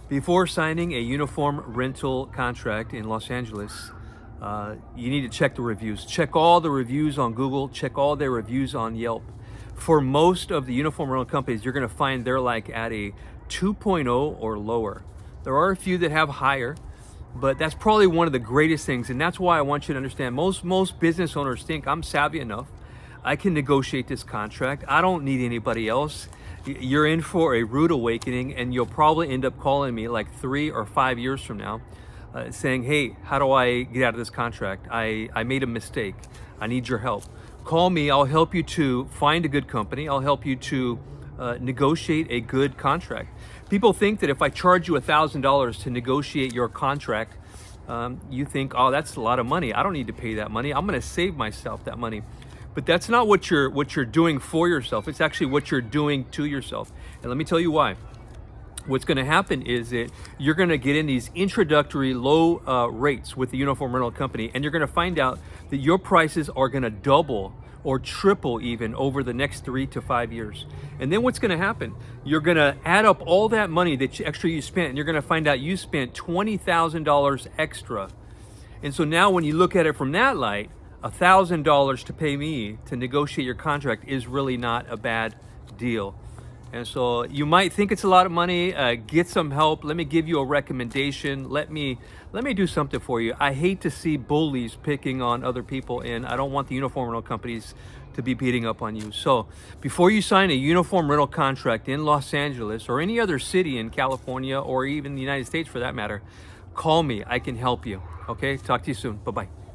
Before signing a uniform rental contract in Los Angeles, you need to check the reviews. Check all the reviews on Google, check all their reviews on Yelp. For most of the uniform rental companies, you're gonna find they're like at a 2.0 or lower. There are a few that have higher, but that's probably one of the greatest things. And that's why I want you to understand, most business owners think I'm savvy enough, I can negotiate this contract, I don't need anybody else. You're in for a rude awakening, and you'll probably end up calling me like 3 or 5 years from now saying, hey, how do I get out of this contract? I made a mistake, I need your help. Call me, I'll help you to find a good company, I'll help you to negotiate a good contract. People think that if I charge you $1,000 to negotiate your contract, you think, oh, that's a lot of money, I don't need to pay that money, I'm gonna save myself that money. But that's not what you're doing for yourself. It's actually what you're doing to yourself. And let me tell you why. What's going to happen is that you're going to get in these introductory low rates with the uniform rental company, and you're going to find out that your prices are going to double or triple even over the next 3 to 5 years. And then what's going to happen? You're going to add up all that money that extra you spent, and you're going to find out you spent $20,000 extra. And so now when you look at it from that light, $1,000 to pay me to negotiate your contract is really not a bad deal. And so you might think it's a lot of money. Get some help. Let me give you a recommendation. Let me do something for you. I hate to see bullies picking on other people, and I don't want the uniform rental companies to be beating up on you. So before you sign a uniform rental contract in Los Angeles or any other city in California or even the United States for that matter, call me. I can help you. Okay, talk to you soon. Bye-bye.